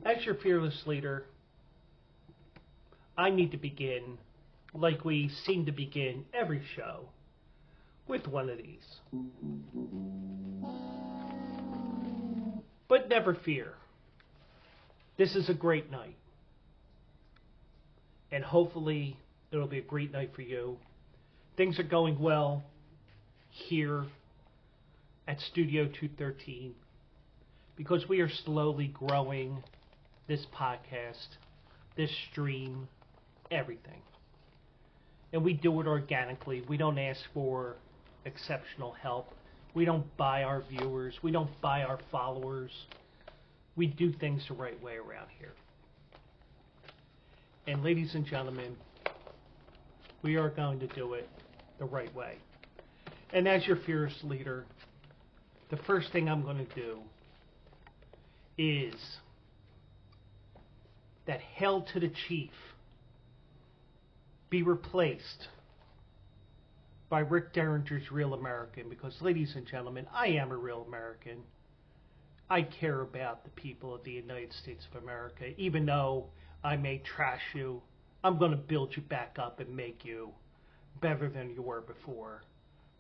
As your fearless leader, I need to begin, like we seem to begin every show, with one of these. But never fear. This is a great night. And hopefully it'll be a great night for you. Things are going well here at Studio 213 because we are slowly growing this podcast, this stream, everything. And we do it organically. We don't ask for exceptional help. We don't buy our viewers. We don't buy our followers. We do things the right way around here. And ladies and gentlemen, we are going to do it the right way. And as your fearless leader, the first thing I'm going to do is that Hail to the Chief be replaced by Rick Derringer's Real American, because, ladies and gentlemen, I am a real American. I care about the people of the United States of America. Even though I may trash you, I'm going to build you back up and make you better than you were before.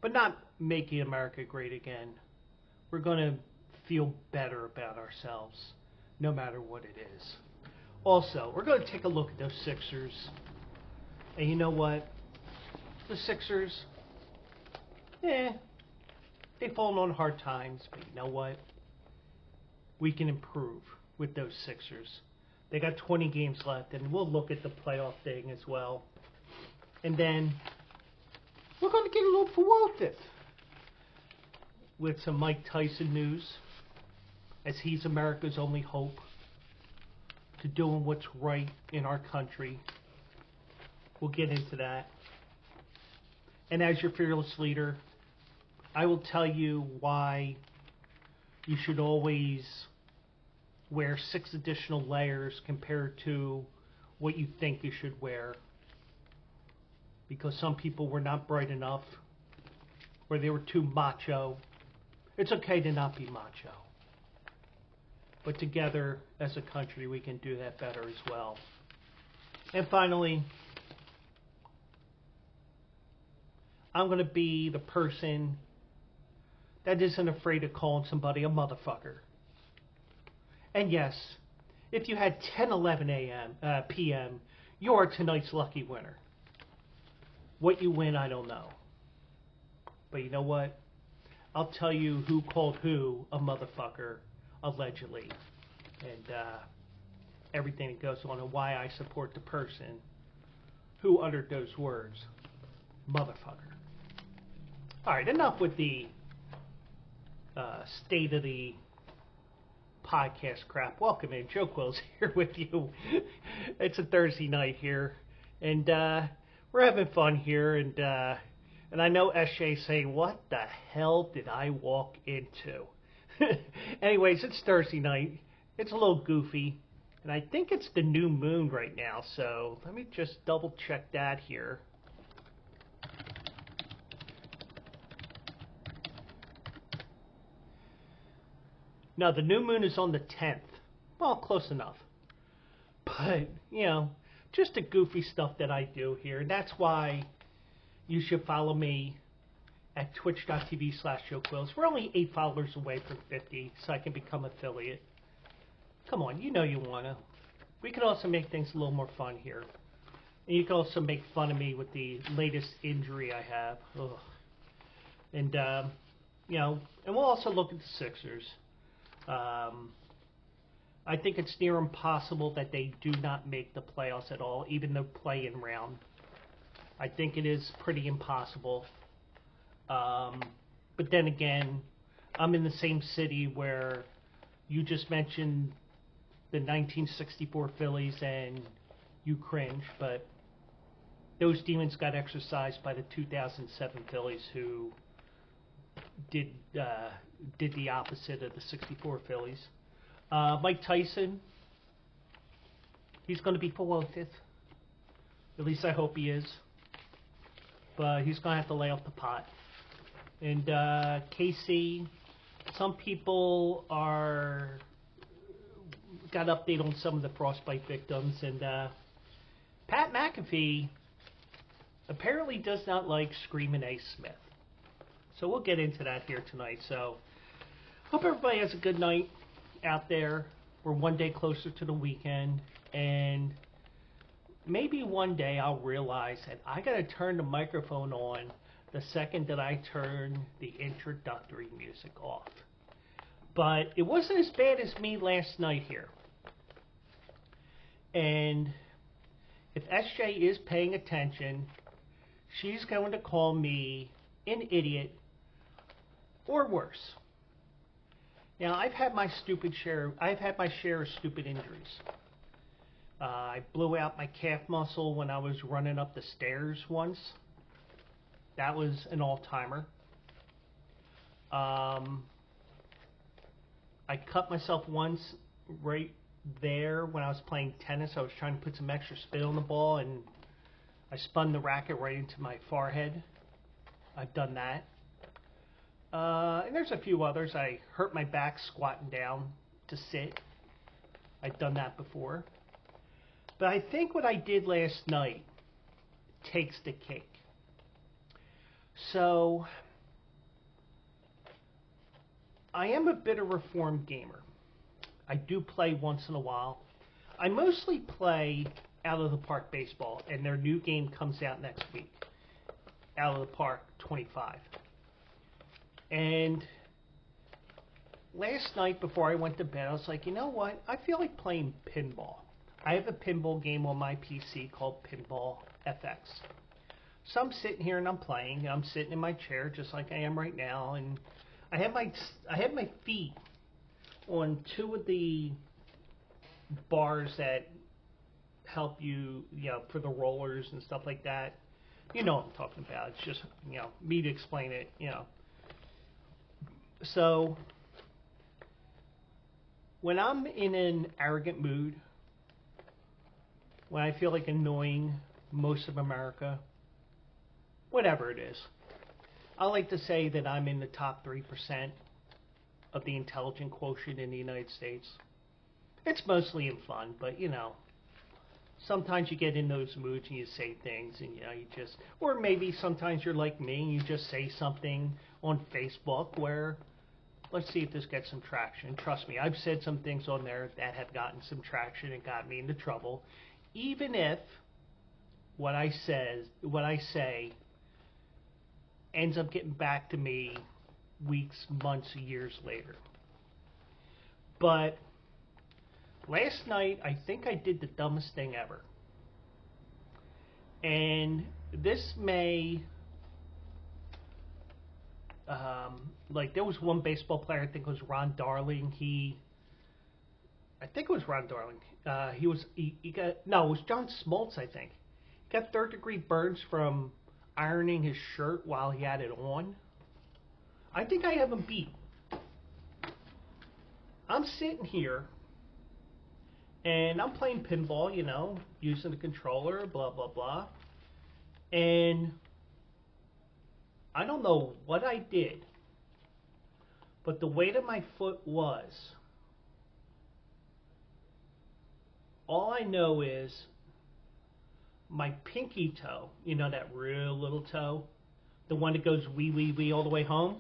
But not making America great again. We're going to feel better about ourselves, no matter what it is. Also, we're going to take a look at those Sixers. And you know what? The Sixers, they've fallen on hard times, but you know what? We can improve with those Sixers. They got 20 games left, and we'll look at the playoff thing as well. And then we're going to get a little provocative with some Mike Tyson news, as he's America's only hope to doing what's right in our country. We'll get into that. And as your fearless leader, I will tell you why you should always wear 6 additional layers compared to what you think you should wear. Because some people were not bright enough, or they were too macho. It's okay to not be macho. But together, as a country, we can do that better as well. And finally, I'm going to be the person that isn't afraid of calling somebody a motherfucker. And yes, if you had 10:11 p.m., you're tonight's lucky winner. What you win, I don't know. But you know what? I'll tell you who called who a motherfucker, allegedly. And everything that goes on, and why I support the person who uttered those words. Motherfucker. Alright, enough with the state of the podcast crap. Welcome in. Joe Quill's here with you. It's a Thursday night here, and we're having fun here, and I know SJ's saying, what the hell did I walk into? Anyways, it's Thursday night. It's a little goofy, and I think it's the new moon right now, so let me just double check that here. No, the new moon is on the 10th. Well, close enough. But, you know, just the goofy stuff that I do here. And that's why you should follow me at twitch.tv/JoeQuills. We're only 8 followers away from 50, so I can become affiliate. Come on, you know you want to. We can also make things a little more fun here. And you can also make fun of me with the latest injury I have. Ugh. And, you know, and we'll also look at the Sixers. I think it's near impossible that they do not make the playoffs at all, even the play-in round. I think it is pretty impossible. But then again, I'm in the same city where you just mentioned the 1964 Phillies, and you cringe, but those demons got exercised by the 2007 Phillies, who did the opposite of the 64 Phillies. Mike Tyson, he's going to be promoted. At least I hope he is. But he's going to have to lay off the pot. And KC, some people got update on some of the frostbite victims, and Pat McAfee apparently does not like Screamin' A. Smith. So we'll get into that here tonight. So hope everybody has a good night out there. We're one day closer to the weekend, and maybe one day I'll realize that I gotta turn the microphone on the second that I turn the introductory music off. But it wasn't as bad as me last night here. And if SJ is paying attention, she's going to call me an idiot or worse. Now, I've had my share of stupid injuries. I blew out my calf muscle when I was running up the stairs once. That was an all-timer. I cut myself once right there when I was playing tennis. I was trying to put some extra spin on the ball, and I spun the racket right into my forehead. I've done that. And there's a few others. I hurt my back squatting down to sit. I've done that before. But I think what I did last night takes the cake. So, I am a bit of a reformed gamer. I do play once in a while. I mostly play Out of the Park Baseball, and their new game comes out next week. Out of the Park 25. And last night before I went to bed, I was like, you know what? I feel like playing pinball. I have a pinball game on my PC called Pinball FX. So I'm sitting here and I'm playing. I'm sitting in my chair just like I am right now, and I have my feet on two of the bars that help you, for the rollers and stuff like that. You know what I'm talking about. It's just, me to explain it, So, when I'm in an arrogant mood, when I feel like annoying most of America, whatever it is, I like to say that I'm in the top 3% of the intelligent quotient in the United States. It's mostly in fun, but sometimes you get in those moods and you say things and you just, or maybe sometimes you're like me and you just say something on Facebook where, let's see if this gets some traction. Trust me, I've said some things on there that have gotten some traction and got me into trouble, even if what I say ends up getting back to me weeks, months, years later. But last night, I think I did the dumbest thing ever. And this may, there was one baseball player, I think it was Ron Darling. I think it was Ron Darling. It was John Smoltz, I think. He got third-degree burns from ironing his shirt while he had it on. I think I have him beat. I'm sitting here, and I'm playing pinball, using the controller, blah, blah, blah. And I don't know what I did, but the weight of my foot was, all I know is my pinky toe, that real little toe, the one that goes wee, wee, wee all the way home.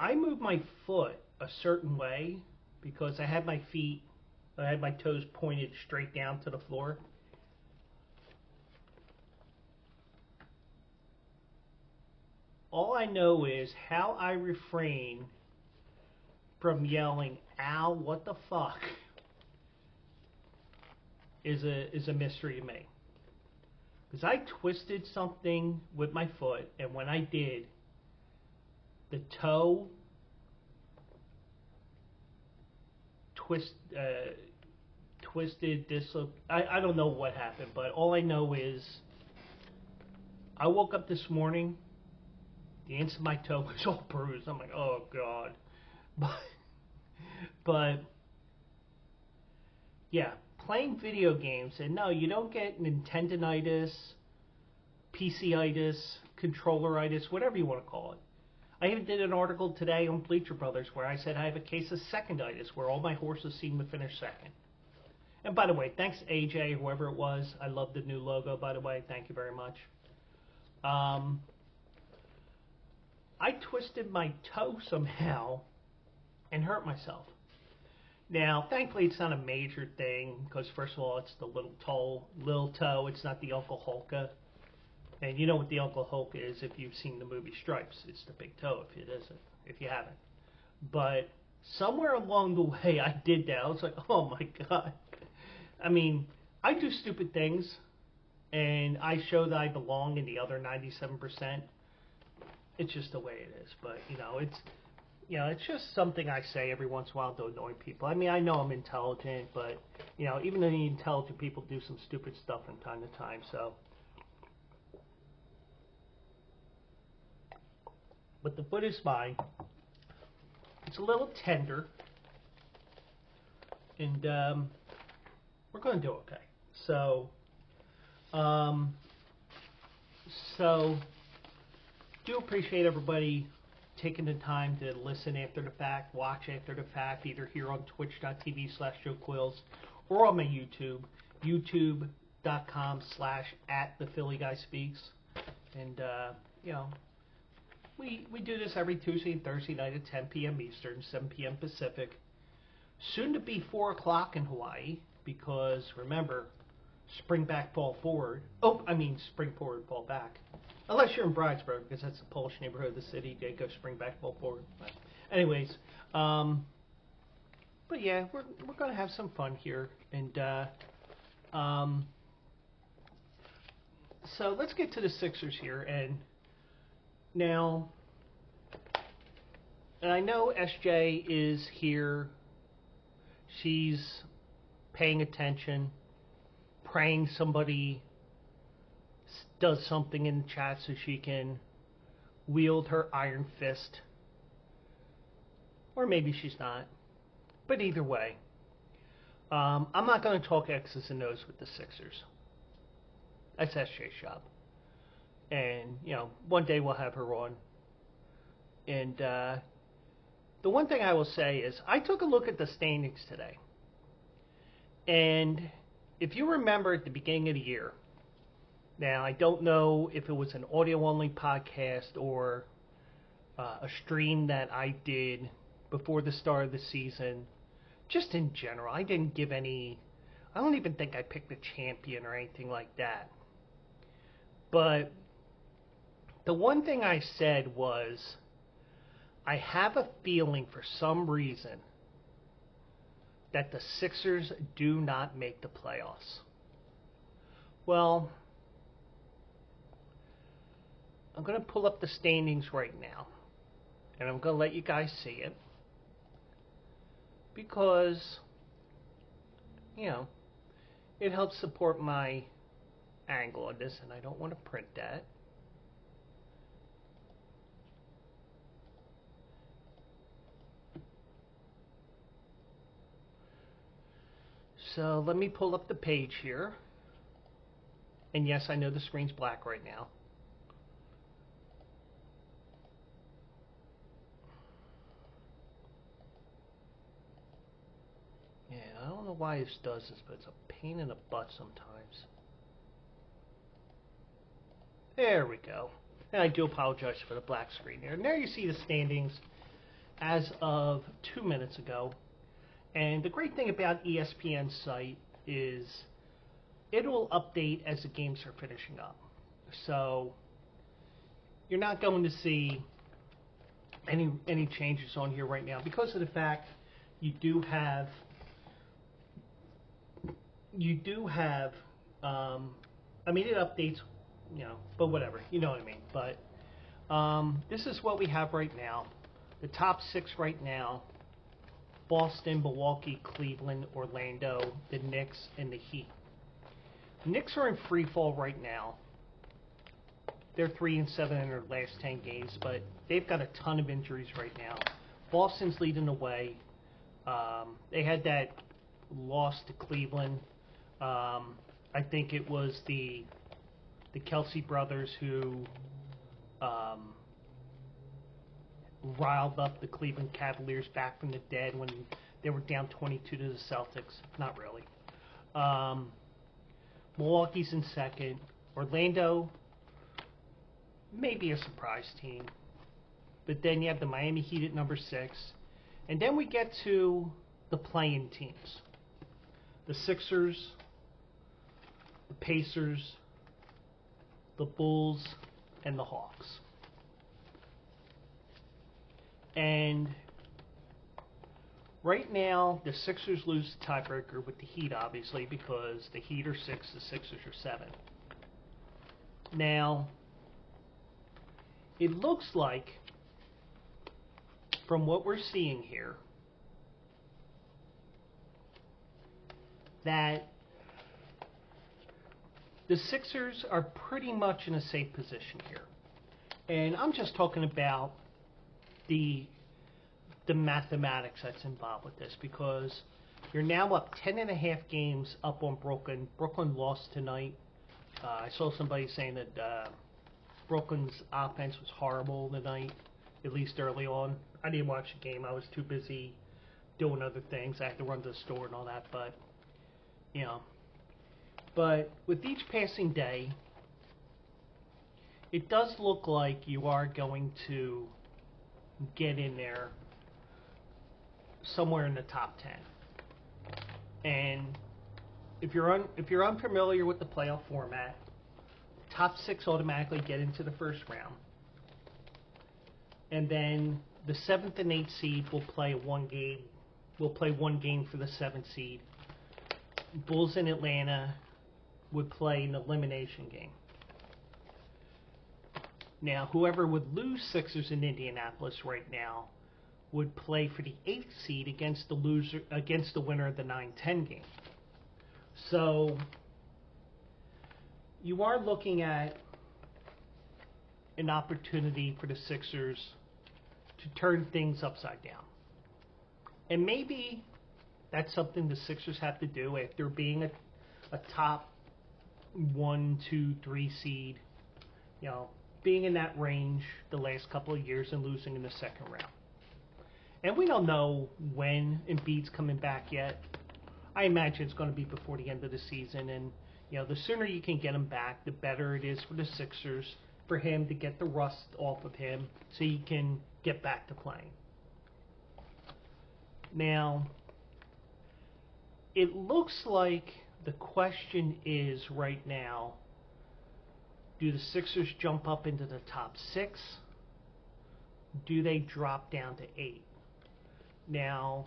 I moved my foot a certain way because I had my toes pointed straight down to the floor. All I know is how I refrain from yelling, "Ow, what the fuck?" is a mystery to me. Because I twisted something with my foot, and when I did, the toe twisted, I don't know what happened, but all I know is I woke up this morning, the inside of my toe was all bruised. I'm like, oh God. But yeah, playing video games, and no, you don't get Nintendonitis, PCitis, controlleritis, whatever you want to call it. I even did an article today on Bleacher Brothers where I said I have a case of seconditis, where all my horses seem to finish second. And by the way, thanks AJ, whoever it was. I love the new logo, by the way. Thank you very much. I twisted my toe somehow and hurt myself. Now, thankfully, it's not a major thing because, first of all, it's the little toe. It's not the Uncle Hulka. And you know what the Uncle Hulk is if you've seen the movie Stripes. It's the big toe if you haven't. But somewhere along the way, I did that. I was like, oh my God. I mean, I do stupid things, and I show that I belong in the other 97%. It's just the way it is. But, it's just something I say every once in a while to annoy people. I mean, I know I'm intelligent, but, even the intelligent people do some stupid stuff from time to time, so. But the foot is fine. It's a little tender. and we're going to do okay. So, do appreciate everybody taking the time to listen after the fact, watch after the fact, either here on twitch.tv/Joe Quills or on my YouTube, youtube.com/@thephillyguySpeaks. And, you know, we do this every Tuesday and Thursday night at 10 p.m. Eastern, 7 p.m. Pacific. Soon to be 4 o'clock in Hawaii, because remember, spring back, fall forward. Oh, I mean spring forward, fall back. Unless you're in Bridesburg, because that's the Polish neighborhood of the city. They go spring back, fall forward. But anyways, but yeah, we're going to have some fun here. And so let's get to the Sixers here. And now, and I know SJ is here. She's paying attention, praying somebody does something in the chat so she can wield her iron fist. Or maybe she's not. But either way, I'm not going to talk X's and O's with the Sixers. That's SJ's job. And, you know, one day we'll have her on. And the one thing I will say is I took a look at the standings today. And if you remember at the beginning of the year, now I don't know if it was an audio-only podcast or a stream that I did before the start of the season, just in general. I didn't give any, I don't even think I picked a champion or anything like that. But the one thing I said was, I have a feeling for some reason that the Sixers do not make the playoffs. Well, I'm going to pull up the standings right now, and I'm going to let you guys see it, because, you know, it helps support my angle on this, and I don't want to print that. So let me pull up the page here. And yes, I know the screen's black right now. Yeah, I don't know why this does this, but it's a pain in the butt sometimes. There we go. And I do apologize for the black screen there. And there you see the standings as of 2 minutes ago. And the great thing about ESPN's site is it'll update as the games are finishing up. So you're not going to see any changes on here right now, because of the fact you do have I mean, it updates, you know, but whatever, you know what I mean. But this is what we have right now. The top 6 right now: Boston, Milwaukee, Cleveland, Orlando, the Knicks, and the Heat. The Knicks are in free fall right now. They're 3-7 in their last 10 games, but they've got a ton of injuries right now. Boston's leading the way. They had that loss to Cleveland. I think it was the Kelsey brothers who riled up the Cleveland Cavaliers back from the dead when they were down 22 to the Celtics. Not really. Milwaukee's in second. Orlando, maybe a surprise team. But then you have the Miami Heat at number 6. And then we get to the play-in teams. The Sixers, the Pacers, the Bulls, and the Hawks. And right now, the Sixers lose the tiebreaker with the Heat, obviously, because the Heat are 6, the Sixers are 7. Now, it looks like, from what we're seeing here, that the Sixers are pretty much in a safe position here. And I'm just talking about the mathematics that's involved with this, because You're now up 10.5 games up on Brooklyn. Brooklyn lost tonight. I saw somebody saying that Brooklyn's offense was horrible tonight, at least early on. I didn't watch the game. I was too busy doing other things. I had to run to the store and all that, but, you know. But with each passing day, it does look like you are going to get in there somewhere in the top 10. And if you're unfamiliar with the playoff format, top 6 automatically get into the first round. And then the 7th and 8th seed will play one game for the 7th seed. Bulls in Atlanta would play an elimination game. Now, whoever would lose Sixers in Indianapolis right now would play for the 8th seed against the winner of the 9-10 game. So you are looking at an opportunity for the Sixers to turn things upside down. And maybe that's something the Sixers have to do after being a top 1, 2, 3 seed, you know, being in that range the last couple of years and losing in the second round. And we don't know when Embiid's coming back yet. I imagine it's going to be before the end of the season, and you know, the sooner you can get him back, the better it is for the Sixers, for him to get the rust off of him so he can get back to playing. Now, it looks like the question is right now, do the Sixers jump up into the top 6? Do they drop down to 8? Now,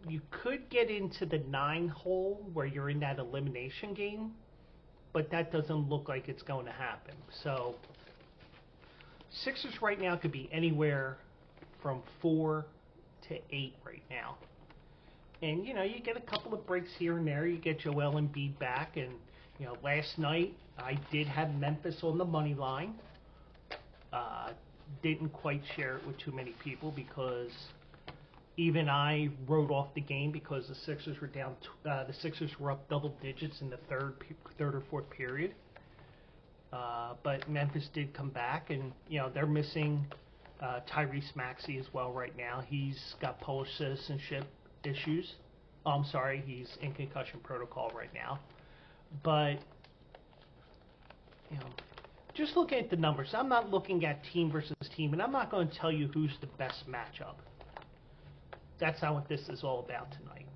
you could get into the 9 hole where you're in that elimination game, but that doesn't look like it's going to happen. So, Sixers right now could be anywhere from 4 to 8 right now. And, you know, you get a couple of breaks here and there. You get Joel Embiid back. And, you know, last night I did have Memphis on the money line. Didn't quite share it with too many people because even I wrote off the game because the Sixers were down. The Sixers were up double digits in the third or fourth period. But Memphis did come back, and you know they're missing Tyrese Maxey as well right now. He's got Polish citizenship issues. Oh, I'm sorry, he's in concussion protocol right now. But you know, just looking at the numbers, I'm not looking at team versus team, and I'm not going to tell you who's the best matchup. That's not what this is all about tonight.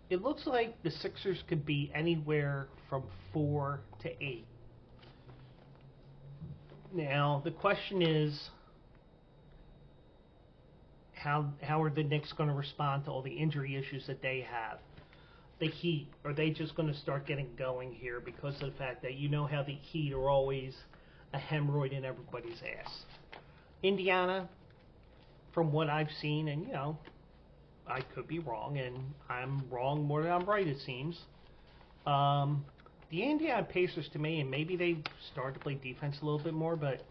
It looks like the Sixers could be anywhere from 4 to 8. Now, the question is, how are the Knicks going to respond to all the injury issues that they have? The Heat, are they just going to start getting going here because of the fact that you know how the Heat are always a hemorrhoid in everybody's ass? Indiana, from what I've seen, and you know, I could be wrong, and I'm wrong more than I'm right, it seems. The Indiana Pacers, to me, and maybe they started to play defense a little bit more, but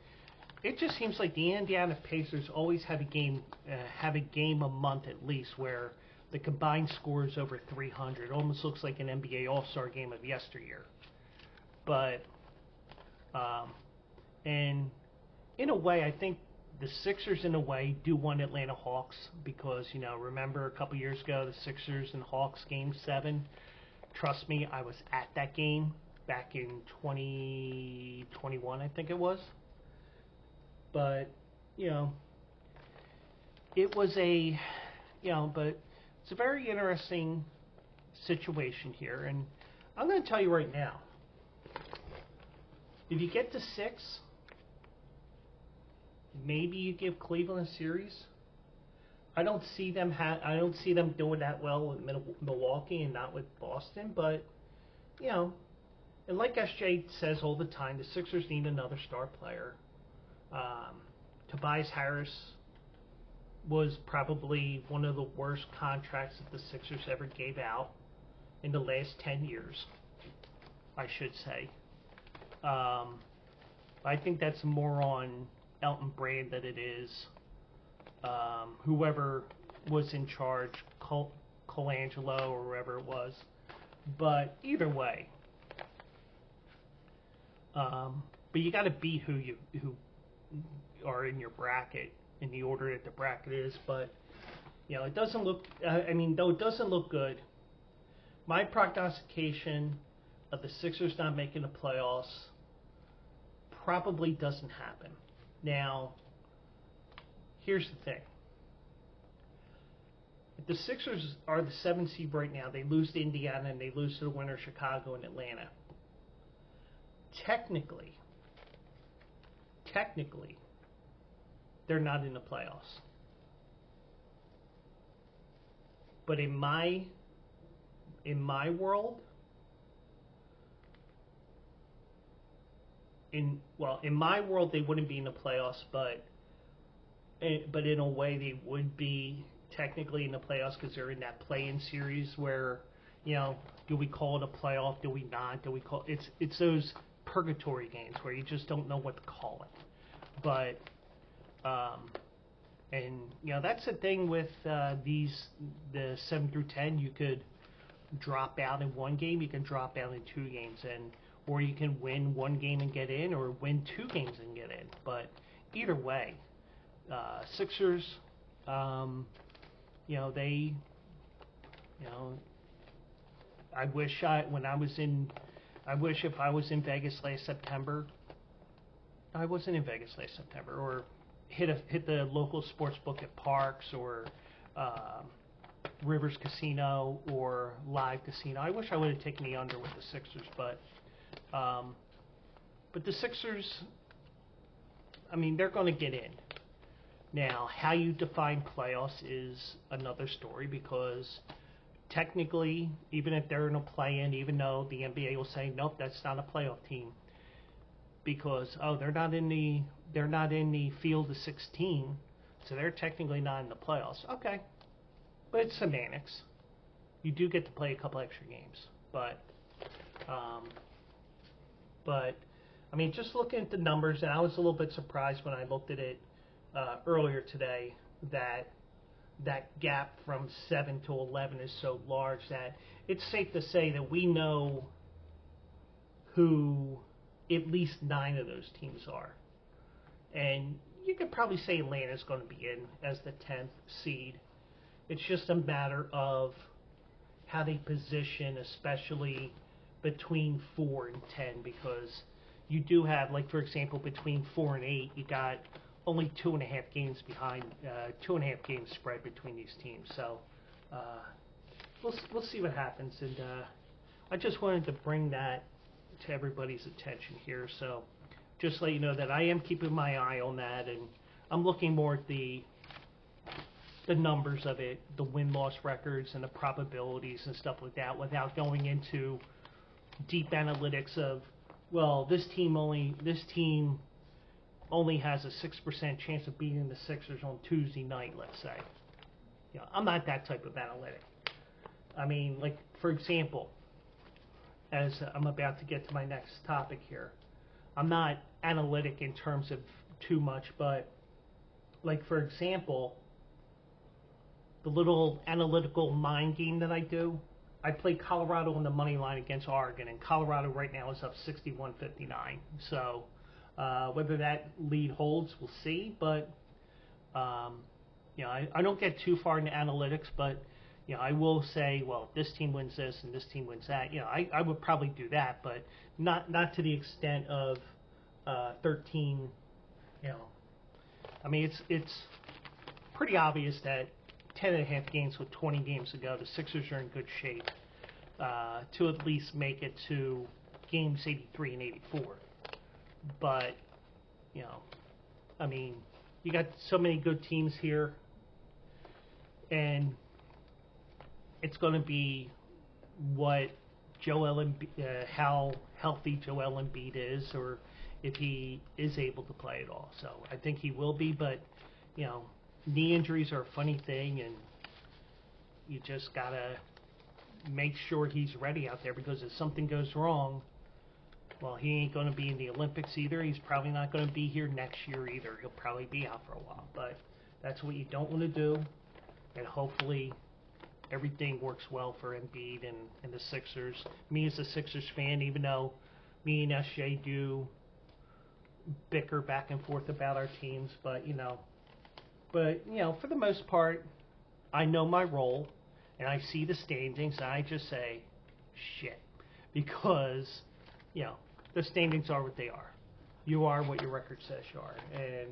it just seems like the Indiana Pacers always have a game a month at least where the combined score is over 300. It almost looks like an NBA All-Star game of yesteryear. But, and in a way, I think the Sixers, in a way, do want Atlanta Hawks because, you know, remember a couple years ago, the Sixers and Hawks Game 7? Trust me, I was at that game back in 2021, I think it was. But, you know, it was a, you know, but it's a very interesting situation here. And I'm going to tell you right now, if you get to 6, maybe you give Cleveland a series. I don't see them doing that well with Milwaukee and not with Boston, but you know, and like SJ says all the time, the Sixers need another star player. Tobias Harris was probably one of the worst contracts that the Sixers ever gave out in the last 10 years, I should say. I think that's more on Elton Brand than it is whoever was in charge, Colangelo or whoever it was. But either way, but you got to beat who are in your bracket in the order that the bracket is. But you know, it doesn't look. Though it doesn't look good. My prognostication of the Sixers not making the playoffs probably doesn't happen. Now, here's the thing. If the Sixers are the 7th seed right now, they lose to Indiana and they lose to the winner Chicago and Atlanta. Technically, they're not in the playoffs. But in my world, in my world, they wouldn't be in the playoffs, but in a way they would be technically in the playoffs because they're in that play-in series where, you know, do we call it a playoff? Do we not? Do we call it's those purgatory games where you just don't know what to call it. But and you know that's the thing with the 7 through 10. You could drop out in one game, you can drop out in 2 games, or you can win 1 game and get in, or win 2 games and get in. But either way, Sixers, you know, they, you know, I wish if I was in Vegas last September, I wasn't in Vegas last September, or hit the local sports book at Parks or Rivers Casino or Live Casino. I wish I would have taken the under with the Sixers, but the Sixers, I mean, they're going to get in. Now, how you define playoffs is another story because technically, even if they're in a play-in, even though the NBA will say, nope, that's not a playoff team because, they're not in the field of 16, so they're technically not in the playoffs. Okay. But it's semantics. You do get to play a couple extra games. But I mean, just looking at the numbers, and I was a little bit surprised when I looked at it earlier today that gap from 7 to 11 is so large that it's safe to say that we know who at least 9 of those teams are. And you could probably say Atlanta's going to be in as the 10th seed. It's just a matter of how they position, especially between 4 and 10, because you do have, like, for example, between 4 and 8, you got only 2.5 games behind, 2.5 games spread between these teams. So we'll see what happens. And I just wanted to bring that to everybody's attention here. So just let you know that I am keeping my eye on that, and I'm looking more at the numbers of it, the win-loss records and the probabilities and stuff like that, without going into deep analytics of, well, this team only has a 6% chance of beating the Sixers on Tuesday night, let's say. You know, I'm not that type of analytic. I mean, like, for example, as I'm about to get to my next topic here, I'm not analytic in terms of too much, but, like, for example, the little analytical mind game that I do, I played Colorado on the money line against Oregon, and Colorado right now is up 61-59. So whether that lead holds, we'll see. But you know, I don't get too far into analytics, but you know, I will say, well, this team wins this and this team wins that. You know, I would probably do that, but not to the extent of 13. You know, I mean, it's pretty obvious that 10.5 games with 20 games to go, the Sixers are in good shape to at least make it to games 83 and 84. But, you know, I mean, you got so many good teams here, and it's going to be what how healthy Joel Embiid is, or if he is able to play at all. So I think he will be, but, you know, knee injuries are a funny thing, and you just got to make sure he's ready out there, because if something goes wrong, well, he ain't going to be in the Olympics either. He's probably not going to be here next year either. He'll probably be out for a while, but that's what you don't want to do. and hopefully everything works well for Embiid and the Sixers. Me as a Sixers fan, even though me and SJ do bicker back and forth about our teams, but for the most part, I know my role, and I see the standings, and I just say, shit, because the standings are what they are. You are what your record says you are, and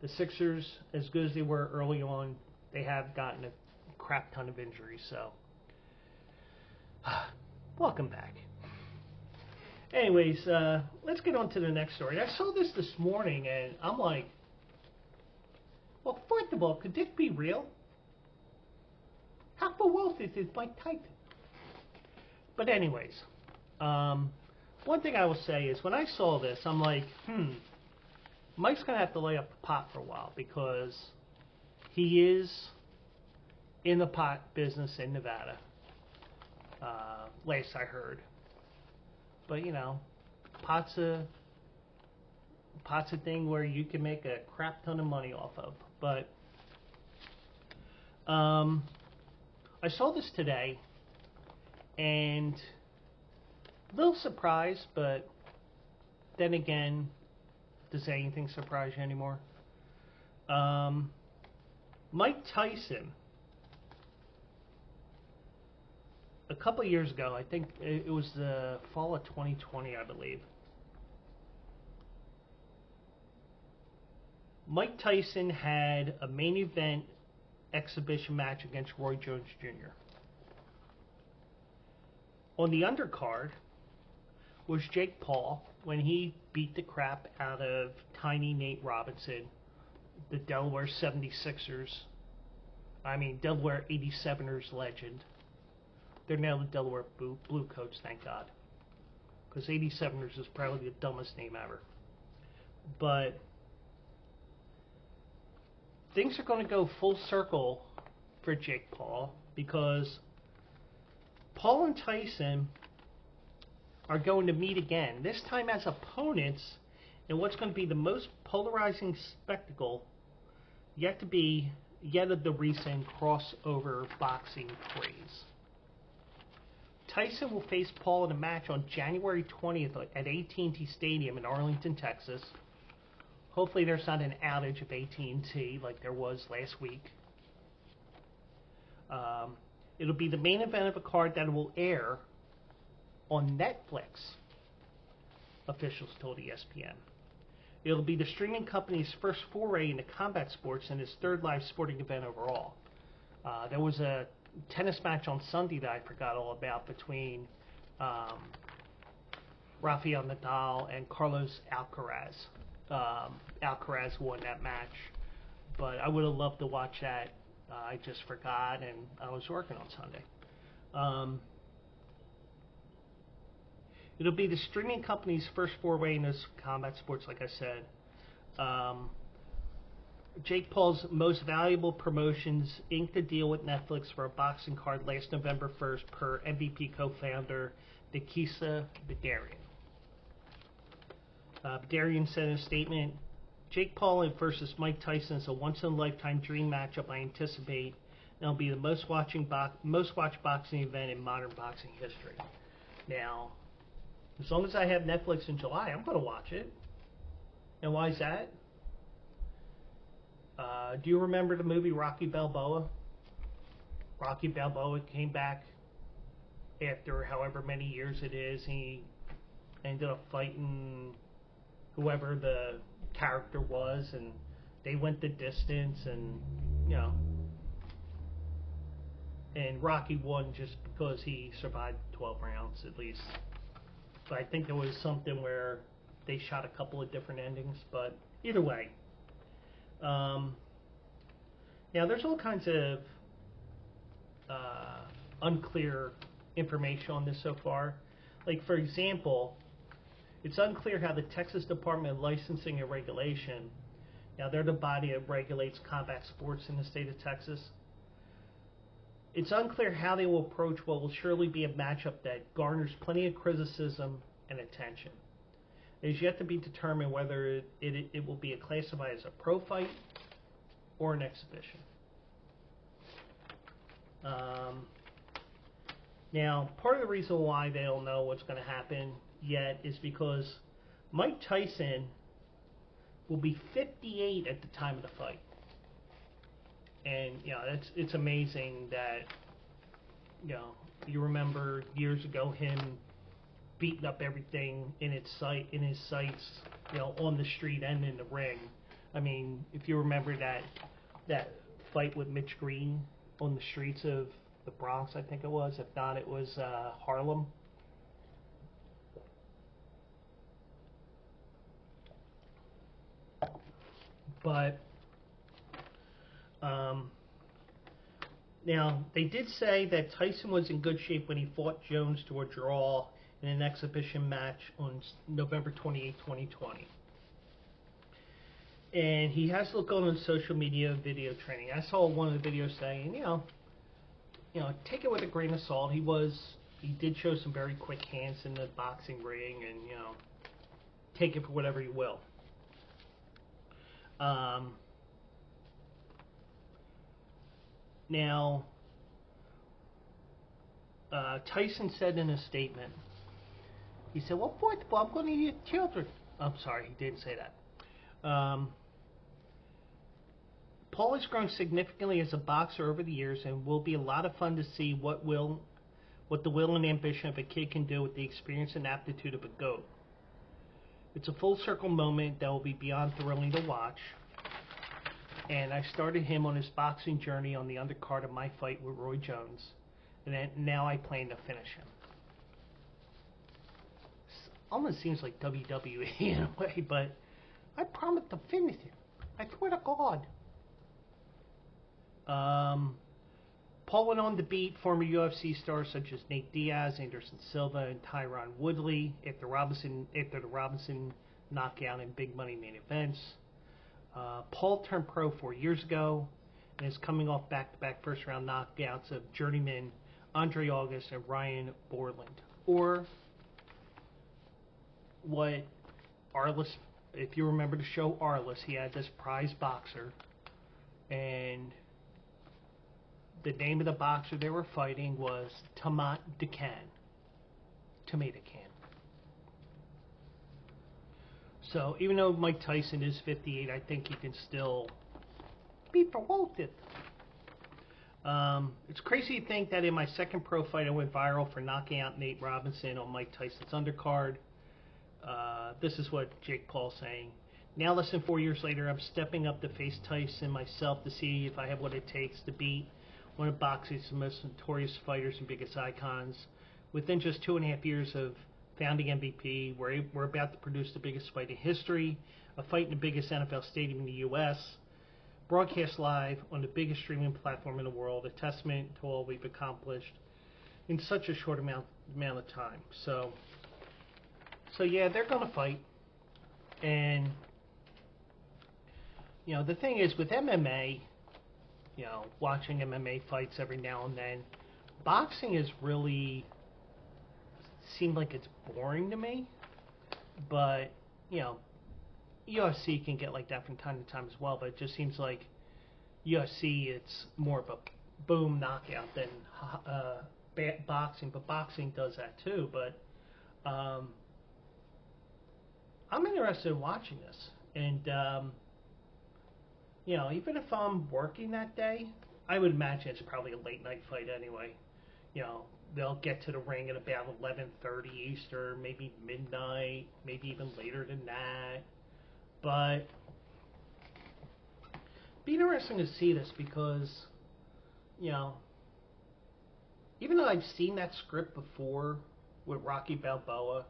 the Sixers, as good as they were early on, they have gotten a crap ton of injuries, so welcome back. Anyways, let's get on to the next story. I saw this morning, and I'm like, well, first of all, could this be real? How for wealth is Mike Tyson? But anyways, one thing I will say is when I saw this, I'm like, Mike's going to have to lay up the pot for a while because he is in the pot business in Nevada, last I heard. But, pot's a thing where you can make a crap ton of money off of. But I saw this today, and a little surprised, but then again, does anything surprise you anymore? Mike Tyson, a couple of years ago, I think it was the fall of 2020, I believe, Mike Tyson had a main event exhibition match against Roy Jones Jr. On the undercard was Jake Paul when he beat the crap out of Tiny Nate Robinson, the Delaware 76ers. Delaware 87ers legend. They're now the Delaware Bluecoats, thank God. Because 87ers is probably the dumbest name ever. But things are going to go full circle for Jake Paul because Paul and Tyson are going to meet again, this time as opponents in what's going to be the most polarizing spectacle yet of the recent crossover boxing craze. Tyson will face Paul in a match on January 20th at AT&T Stadium in Arlington, Texas. Hopefully there's not an outage of AT&T like there was last week. It'll be the main event of a card that will air on Netflix, officials told ESPN. It'll be the streaming company's first foray into combat sports and its third live sporting event overall. There was a tennis match on Sunday that I forgot all about between Rafael Nadal and Carlos Alcaraz. Alcaraz won that match, but I would have loved to watch that. I just forgot, and I was working on Sunday. It'll be the streaming company's first foray into combat sports, like I said. Jake Paul's Most Valuable Promotions inked a deal with Netflix for a boxing card last November 1st per MVP co-founder Nikisa Bedarian. Bedarian said in a statement, Jake Paul versus Mike Tyson is a once-in-a-lifetime dream matchup I anticipate, and it'll be the most watched boxing event in modern boxing history. Now, as long as I have Netflix in July, I'm going to watch it. And why is that? Do you remember the movie Rocky Balboa? Rocky Balboa came back after however many years it is. He ended up fighting whoever the character was, and they went the distance, and and Rocky won just because he survived 12 rounds at least. But I think there was something where they shot a couple of different endings, but either way. Now there's all kinds of unclear information on this so far. Like, for example, it's unclear how the Texas Department of Licensing and Regulation, now they're the body that regulates combat sports in the state of Texas, it's unclear how they will approach what will surely be a matchup that garners plenty of criticism and attention. It is yet to be determined whether it will be classified as a pro fight or an exhibition. Um, Now, part of the reason why they don't know what's going to happen yet is because Mike Tyson will be 58 at the time of the fight. And, it's amazing that, you remember years ago him beating up everything in his sights, on the street and in the ring. I mean, if you remember that fight with Mitch Green on the streets of the Bronx, I think it was. If not, it was Harlem. But now they did say that Tyson was in good shape when he fought Jones to a draw in an exhibition match on November 28, 2020. And he has looked on social media video training. I saw one of the videos saying, take it with a grain of salt. He did show some very quick hands in the boxing ring, and take it for whatever you will. Now, Tyson said in a statement, he said, "Well, football, I'm going to eat children." I'm sorry, he didn't say that. Paul has grown significantly as a boxer over the years, and will be a lot of fun to see what the will and ambition of a kid can do with the experience and aptitude of a GOAT. It's a full circle moment that will be beyond thrilling to watch. And I started him on his boxing journey on the undercard of my fight with Roy Jones, and now I plan to finish him. Almost seems like WWE in a way, but I promise to finish him. I swear to God. Paul went on to beat former UFC stars such as Nate Diaz, Anderson Silva, and Tyron Woodley after the Robinson knockout in big money main events. Paul turned pro 4 years ago and is coming off back-to-back first-round knockouts of journeyman Andre August and Ryan Borland. Or what Arliss, if you remember the show Arliss, he had this prize boxer, and the name of the boxer they were fighting was Tomato Can. So even though Mike Tyson is 58, I think he can still be promoted. It's crazy to think that in my second pro fight I went viral for knocking out Nate Robinson on Mike Tyson's undercard. This is what Jake Paul's saying. Now less than 4 years later, I'm stepping up to face Tyson myself to see if I have what it takes to beat one of boxing's most notorious fighters and biggest icons. Within just 2.5 years of founding MVP, we're about to produce the biggest fight in history, a fight in the biggest NFL stadium in the U.S., broadcast live on the biggest streaming platform in the world, a testament to all we've accomplished in such a short amount of time. So yeah, they're going to fight. And, the thing is, with MMA, watching MMA fights every now and then, boxing is really seemed like it's boring to me. But, UFC can get like that from time to time as well, but it just seems like UFC, it's more of a boom knockout than boxing, but boxing does that too. But I'm interested in watching this, and even if I'm working that day, I would imagine it's probably a late night fight anyway. They'll get to the ring at about 11:30 Eastern, maybe midnight, maybe even later than that. But be interesting to see this because, even though I've seen that script before with Rocky Balboa,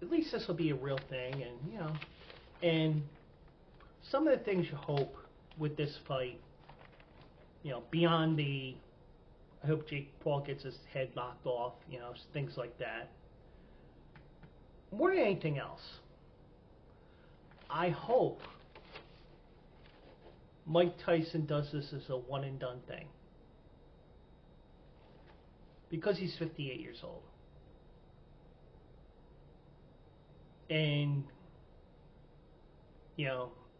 at least this will be a real thing, and some of the things you hope with this fight, beyond I hope Jake Paul gets his head knocked off, things like that. More than anything else, I hope Mike Tyson does this as a one and done thing. Because he's 58 years old. And,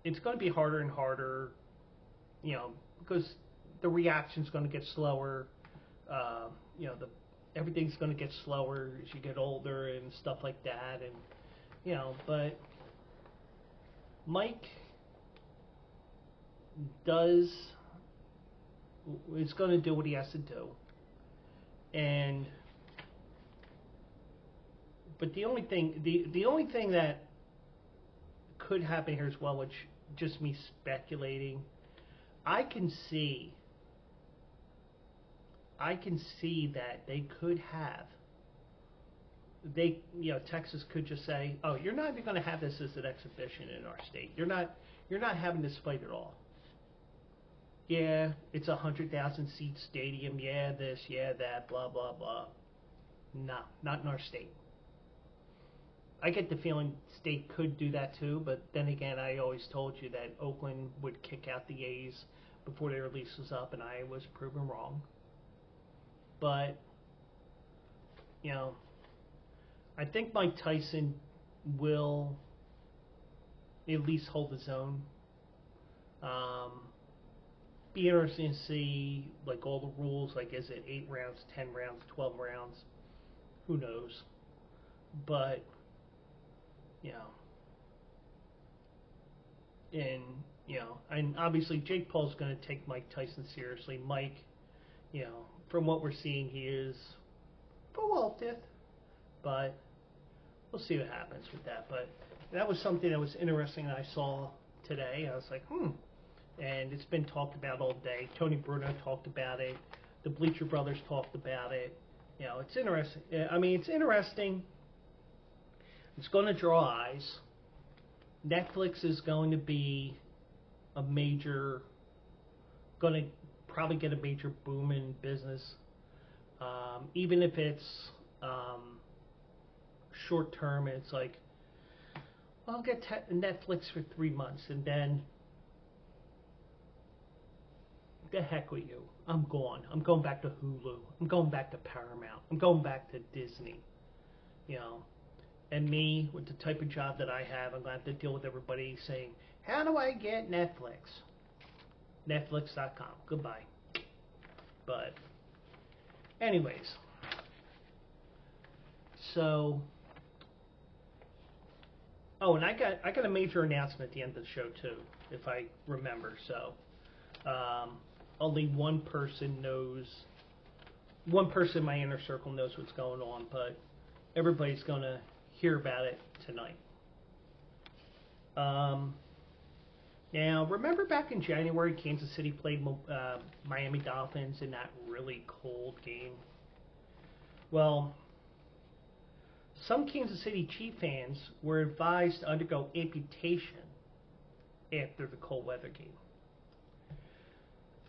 it's going to be harder and harder, because the reaction's going to get slower. You know, everything's going to get slower as you get older and stuff like that. And you know, but Mike is going to do what he has to do, but the only thing that could happen here as well, which just me speculating, I can see that Texas could just say, oh, you're not even going to have this as an exhibition in our state. You're not having this fight at all. Yeah, it's 100,000 seat stadium. Yeah, this, yeah, that, blah, blah, blah. No, not in our state. I get the feeling state could do that too, but then again, I always told you that Oakland would kick out the A's before their lease was up, and I was proven wrong. But, you know, I think Mike Tyson will at least hold his own. Be interesting to see, like, all the rules, like, is it 8 rounds, 10 rounds, 12 rounds? Who knows? But, you know, and obviously Jake Paul's going to take Mike Tyson seriously. Mike, you know, from what we're seeing, he is Philadelphia, but we'll see what happens with that. But that was something that was interesting that I saw today. I was like, and it's been talked about all day. Tony Bruno talked about it. The Bleacher Brothers talked about it. You know, it's interesting. I mean, it's interesting. It's going to draw eyes. Netflix is going to be going to probably get a major boom in business. Even if it's short term, it's like, I'll get Netflix for 3 months, and then the heck with you. I'm gone. I'm going back to Hulu. I'm going back to Paramount. I'm going back to Disney. You know, and me, with the type of job that I have, I'm going to have to deal with everybody saying, how do I get Netflix? Netflix.com. Goodbye. But, anyways. So, oh, and I got a major announcement at the end of the show, too, if I remember. So, only one person in my inner circle knows what's going on, but everybody's going to hear about it tonight. Now, remember back in January, Kansas City played Miami Dolphins in that really cold game? Well, some Kansas City Chief fans were advised to undergo amputation after the cold weather game.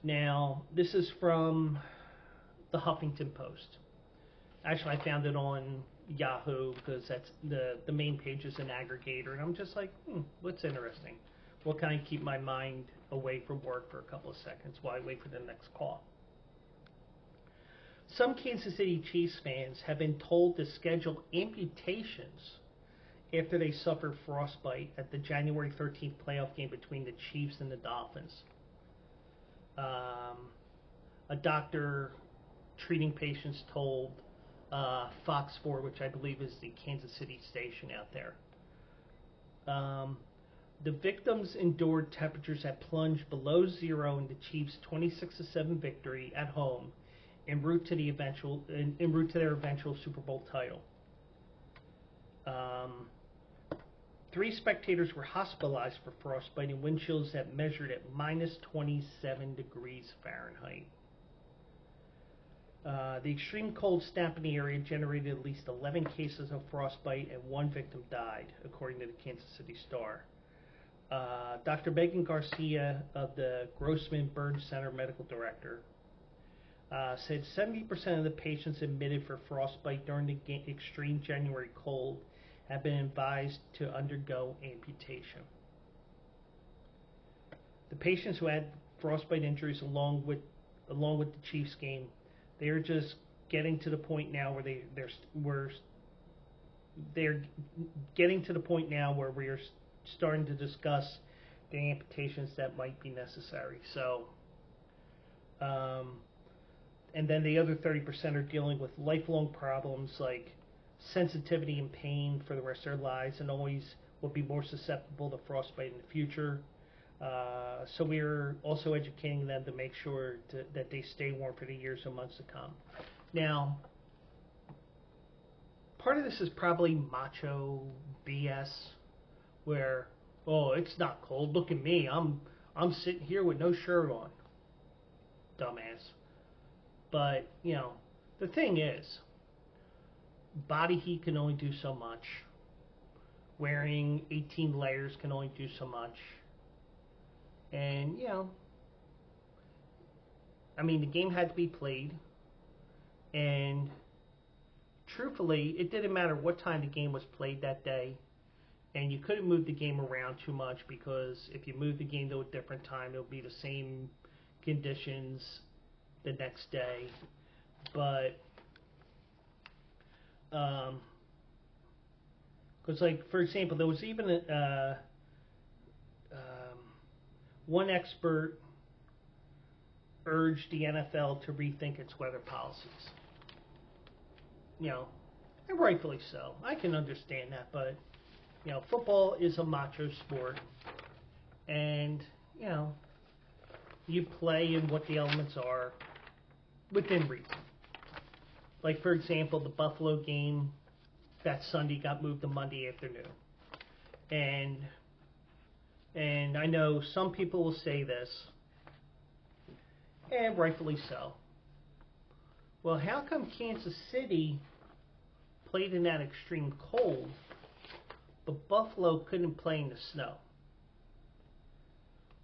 Now, this is from the Huffington Post. Actually, I found it on Yahoo because that's the main page is an aggregator, and I'm just like, what's interesting? Well, can I keep my mind away from work for a couple of seconds while I wait for the next call? Some Kansas City Chiefs fans have been told to schedule amputations after they suffered frostbite at the January 13th playoff game between the Chiefs and the Dolphins. A doctor treating patients told Fox 4, which I believe is the Kansas City station out there. The victims endured temperatures that plunged below zero in the Chiefs' 26-7 victory at home en route to their eventual Super Bowl title. 3 spectators were hospitalized for frostbite and wind chills that measured at minus 27 degrees Fahrenheit. The extreme cold snap in the area generated at least 11 cases of frostbite and 1 victim died, according to the Kansas City Star. Dr. Megan Garcia of the Grossman Burn Center medical director said 70% of the patients admitted for frostbite during the extreme January cold have been advised to undergo amputation. The patients who had frostbite injuries along with the Chiefs game, they're just getting to the point now where they're getting to the point now where we're starting to discuss the amputations that might be necessary. So, And then the other 30% are dealing with lifelong problems like sensitivity and pain for the rest of their lives, and always will be more susceptible to frostbite in the future. So we're also educating them to make sure that they stay warm for the years and months to come. Now, part of this is probably macho BS, where, oh, it's not cold. Look at me. I'm sitting here with no shirt on. Dumbass. But, the thing is, body heat can only do so much. Wearing 18 layers can only do so much. And, the game had to be played. And truthfully, it didn't matter what time the game was played that day. And you couldn't move the game around too much, because if you move the game to a different time, it'll be the same conditions the next day. But because, like, for example, there was even one expert urged the NFL to rethink its weather policies. And rightfully so. I can understand that, but football is a macho sport, and you play in what the elements are within reason. Like, for example, the Buffalo game that Sunday got moved to Monday afternoon. And I know some people will say this, and rightfully so. Well, how come Kansas City played in that extreme cold, but Buffalo couldn't play in the snow?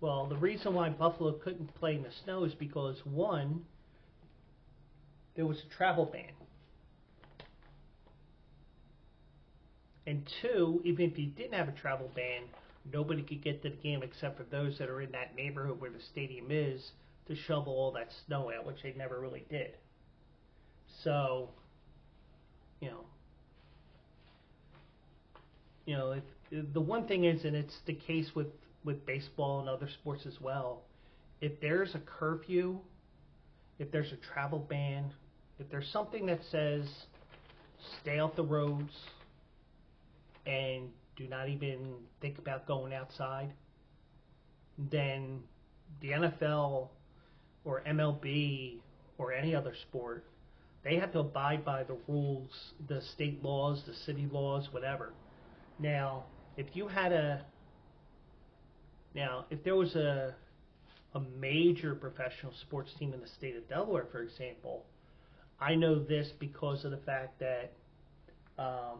Well, the reason why Buffalo couldn't play in the snow is because, one, there was a travel ban. And two, even if you didn't have a travel ban, nobody could get to the game except for those that are in that neighborhood where the stadium is to shovel all that snow out, which they never really did. So, the one thing is, and it's the case with baseball and other sports as well, if there's a curfew, if there's a travel ban, if there's something that says stay off the roads and do not even think about going outside, then the NFL or MLB or any other sport, they have to abide by the rules, the state laws, the city laws, whatever. Now, if there was a major professional sports team in the state of Delaware, for example, I know this because of the fact that I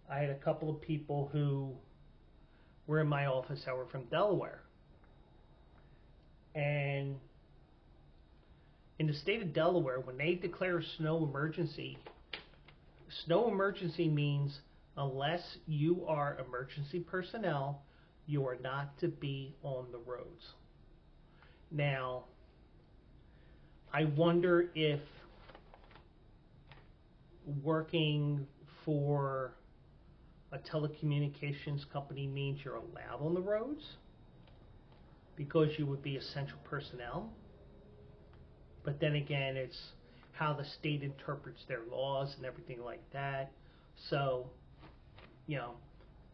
had a couple of people who were in my office that were from Delaware. And in the state of Delaware, when they declare a snow emergency means unless you are emergency personnel, you are not to be on the roads. Now, I wonder if working for a telecommunications company means you're allowed on the roads because you would be essential personnel. But then again, it's how the state interprets their laws and everything like that. So,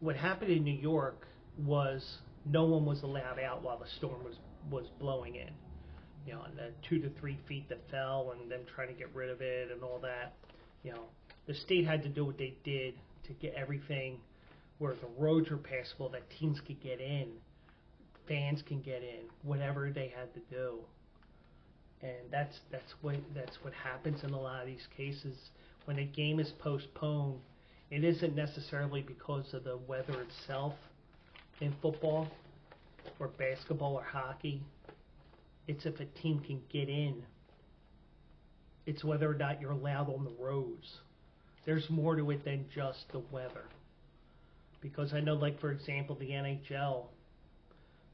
what happened in New York was no one was allowed out while the storm was blowing in. And the 2 to 3 feet that fell and them trying to get rid of it and all that. The state had to do what they did to get everything where the roads were passable, that teams could get in, fans can get in, whatever they had to do. And that's what happens in a lot of these cases. When a game is postponed, it isn't necessarily because of the weather itself in football or basketball or hockey. It's if a team can get in. It's whether or not you're allowed on the roads. There's more to it than just the weather. Because I know, like, for example, the NHL,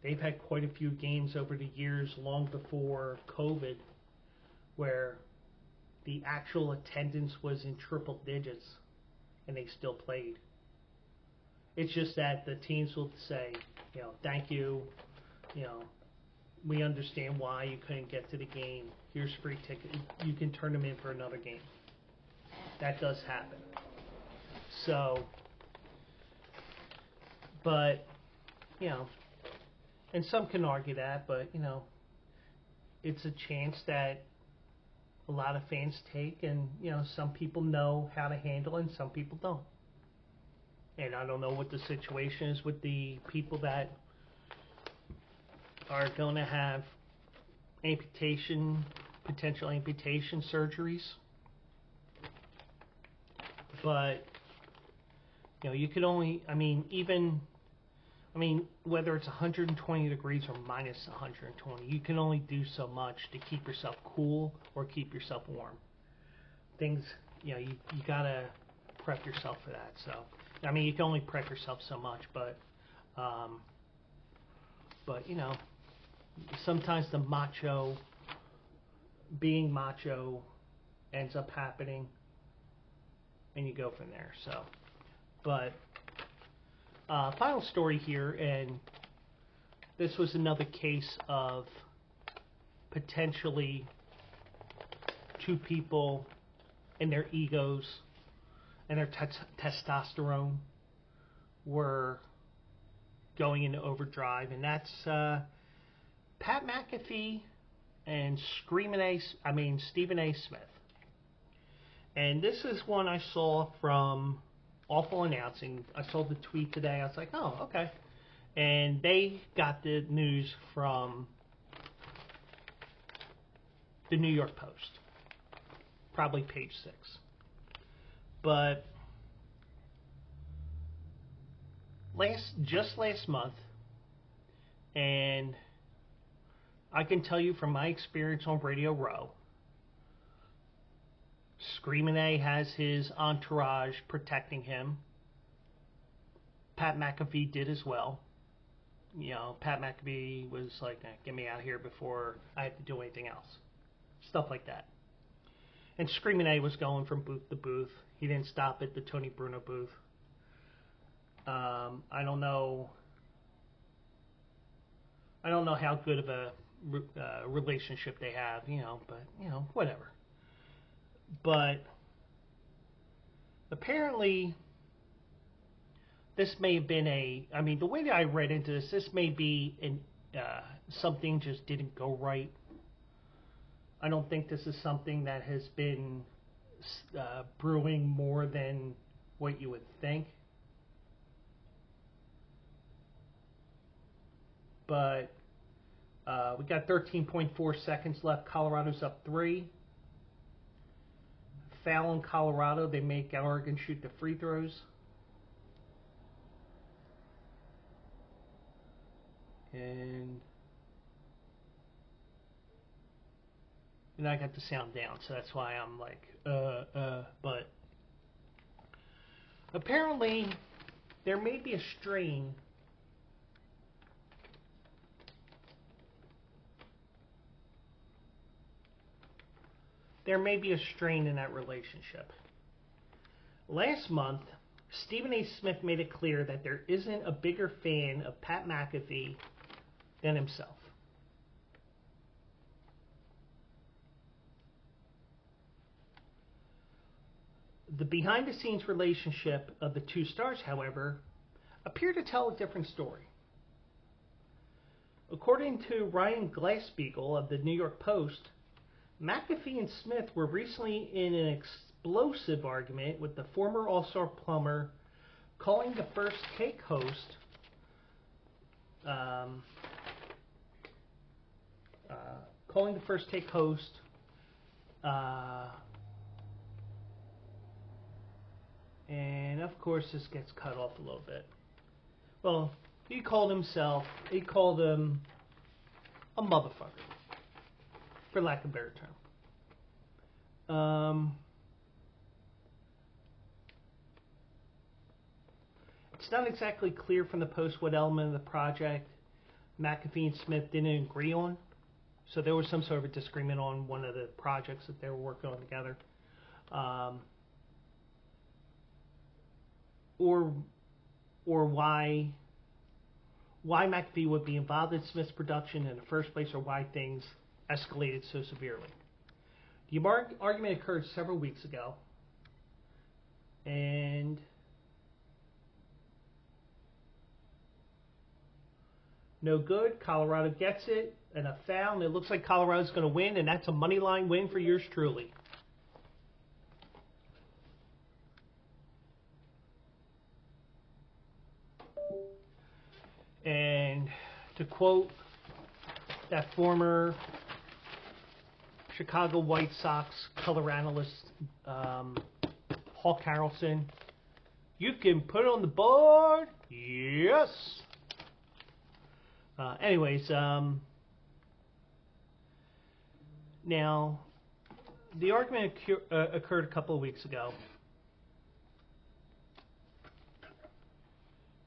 they've had quite a few games over the years, long before COVID, where the actual attendance was in triple digits, and they still played. It's just that the teams will say, thank you, we understand why you couldn't get to the game. Here's free ticket. You can turn them in for another game. That does happen. So, but, you know, and some can argue that, but, you know, it's a chance that a lot of fans take, and, you know, some people know how to handle it and some people don't. And I don't know what the situation is with the people that are going to have potential amputation surgeries. But, you know, you could only, whether it's 120 degrees or minus 120, you can only do so much to keep yourself cool or keep yourself warm. Things, you know, you gotta prep yourself for that. So, I mean, you can only prep yourself so much, but you know, sometimes the being macho ends up happening, and you go from there. So, but final story here, and this was another case of potentially two people and their egos and their testosterone were going into overdrive, and that's Pat McAfee and Stephen A. Smith. And this is one I saw from Awful Announcing. I saw the tweet today. I was like, oh, okay. And they got the news from the New York Post, probably page 6. But just last month, and I can tell you from my experience on Radio Row, Screamin' A has his entourage protecting him. Pat McAfee did as well. You know, Pat McAfee was like, get me out of here before I have to do anything else. Stuff like that. And Screamin' A was going from booth to booth. He didn't stop at the Tony Bruno booth. I don't know how good of a relationship they have, you know, but, you know, whatever. But apparently this may have been the way that I read into this may be something just didn't go right. I don't think this is something that has been brewing more than what you would think. But we got 13.4 seconds left. Colorado's up 3. Foul in Colorado. They make Oregon shoot the free throws. And I got the sound down, so that's why I'm like, but apparently there may be a strain in that relationship. Last month, Stephen A. Smith made it clear that there isn't a bigger fan of Pat McAfee than himself. The behind-the-scenes relationship of the two stars, however, appear to tell a different story. According to Ryan Glassbeagle of the New York Post, McAfee and Smith were recently in an explosive argument with the former All-Star plumber, calling the First Take host and of course this gets cut off a little bit. Well, he called him a motherfucker, for lack of a better term. It's not exactly clear from the Post what element of the project McAfee and Smith didn't agree on. So there was some sort of a disagreement on one of the projects that they were working on together. Or why McAfee would be involved in Smith's production in the first place, or why things escalated so severely. The argument occurred several weeks ago, and no good. Colorado gets it, and a foul, and it looks like Colorado's going to win, and that's a money line win for yours truly. And to quote that former Chicago White Sox color analyst, Hawk Harrelson, you can put it on the board, yes. Anyways, now the argument occurred a couple of weeks ago.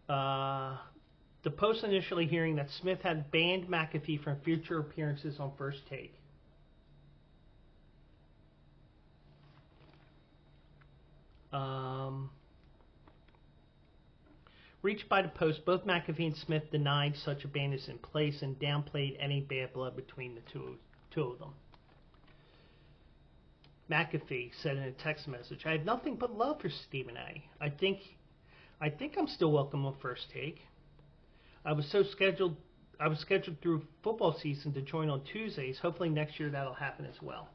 The Post initially hearing that Smith had banned McAfee from future appearances on First Take. Reached by the Post, both McAfee and Smith denied such a ban is in place and downplayed any bad blood between the two of them. McAfee said in a text message, "I have nothing but love for Stephen A. I think I'm still welcome on First Take. I was scheduled through football season to join on Tuesdays. Hopefully next year that'll happen as well.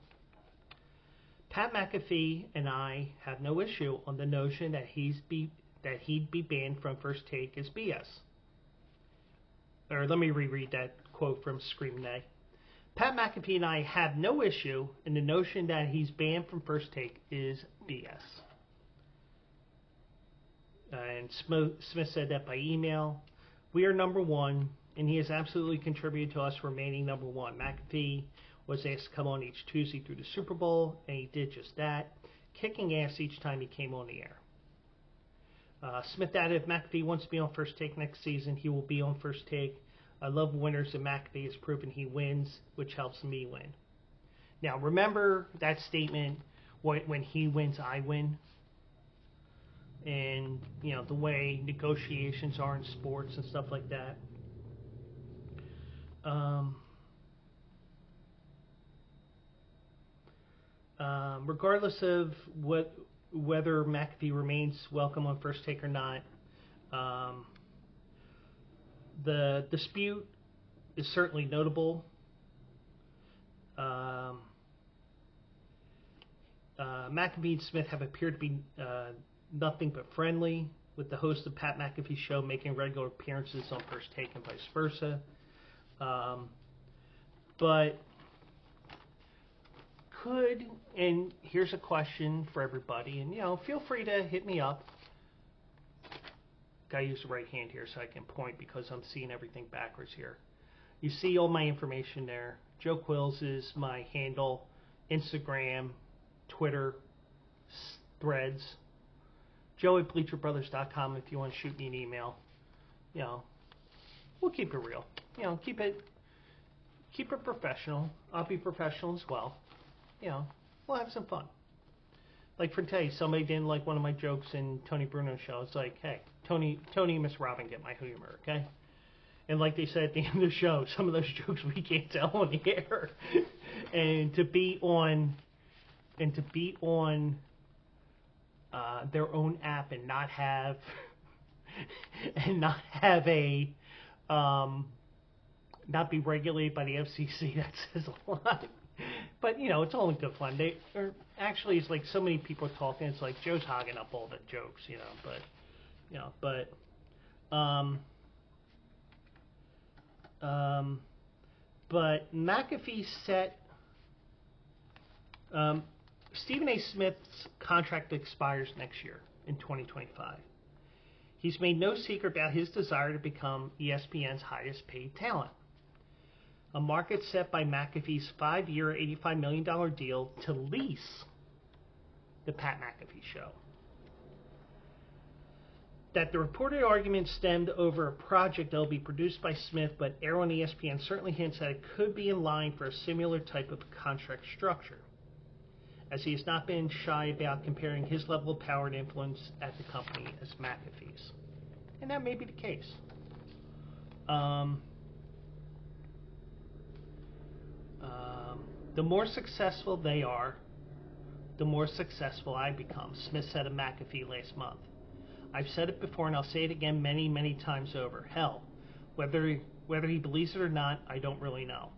Pat McAfee and I have no issue on the notion that he'd be banned from First Take is BS." Or let me reread that quote from Screamin' A. "Pat McAfee and I have no issue in the notion that he's banned from First Take is BS." And Smith said that by email. "We are number one, and he has absolutely contributed to us remaining number one. McAfee was asked to come on each Tuesday through the Super Bowl, and he did just that, kicking ass each time he came on the air." Smith added, "If McAfee wants to be on First Take next season, he will be on First Take. I love winners, and McAfee has proven he wins, which helps me win." Now, remember that statement, when he wins, I win? And, the way negotiations are in sports and stuff like that. Regardless of whether McAfee remains welcome on First Take or not, the dispute is certainly notable. McAfee and Smith have appeared to be nothing but friendly, with the host of Pat McAfee's show making regular appearances on First Take and vice versa. But and here's a question for everybody, and feel free to hit me up. Gotta use the right hand here so I can point because I'm seeing everything backwards here. You see all my information there. Joe Quills is my handle, Instagram, Twitter, Threads. Joe@BleacherBrothers.com if you want to shoot me an email. We'll keep it real. Keep it professional. I'll be professional as well. We'll have some fun. Like for today, somebody didn't like one of my jokes in Tony Bruno's show. It's like, hey, Tony and Miss Robin get my humor, okay? And like they said at the end of the show, some of those jokes we can't tell on the air. and to be on their own app and not have a not be regulated by the FCC, that says a lot. But it's all in good fun. Actually, it's like so many people talking. It's like Joe's hogging up all the jokes, But McAfee set Stephen A. Smith's contract expires next year in 2025. He's made no secret about his desire to become ESPN's highest paid talent. A market set by McAfee's 5-year, $85 million deal to lease the Pat McAfee Show. That the reported argument stemmed over a project that will be produced by Smith but air on ESPN certainly hints that it could be in line for a similar type of contract structure, as he has not been shy about comparing his level of power and influence at the company as McAfee's. And that may be the case. Um, the more successful they are, the more successful I become, Smith said of McAfee last month. I've said it before and I'll say it again many, many times over. Hell, whether he believes it or not, I don't really know.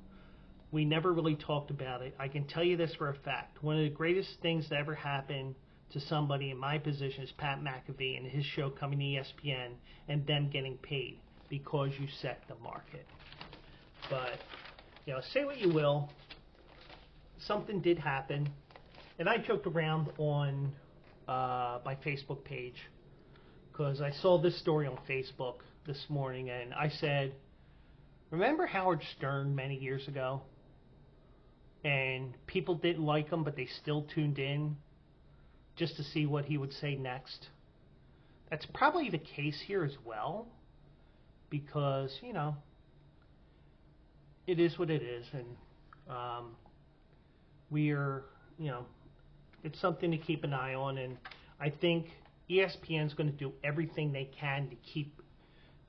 We never really talked about it. I can tell you this for a fact. One of the greatest things that ever happened to somebody in my position is Pat McAfee and his show coming to ESPN and them getting paid because you set the market. But, say what you will. Something did happen. And I joked around on my Facebook page because I saw this story on Facebook this morning and I said, remember Howard Stern many years ago? And people didn't like him, but they still tuned in just to see what he would say next. That's probably the case here as well because, it is what it is. And we're, it's something to keep an eye on. And I think ESPN's going to do everything they can to keep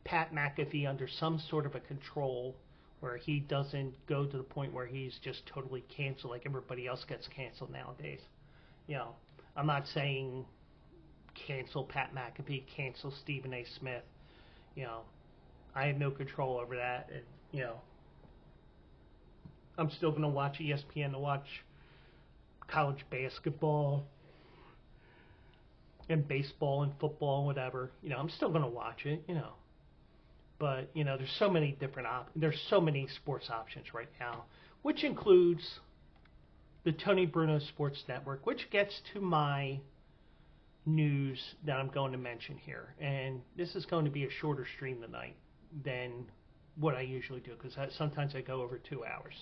Pat McAfee under some sort of a control where he doesn't go to the point where he's just totally canceled like everybody else gets canceled nowadays. I'm not saying cancel Pat McAfee, cancel Stephen A. Smith. I have no control over that. And, I'm still going to watch ESPN to watch college basketball and baseball and football and whatever. I'm still going to watch it, But, there's so many different there's so many sports options right now, which includes the Tony Bruno Sports Network, which gets to my news that I'm going to mention here. And this is going to be a shorter stream tonight than what I usually do because sometimes I go over 2 hours.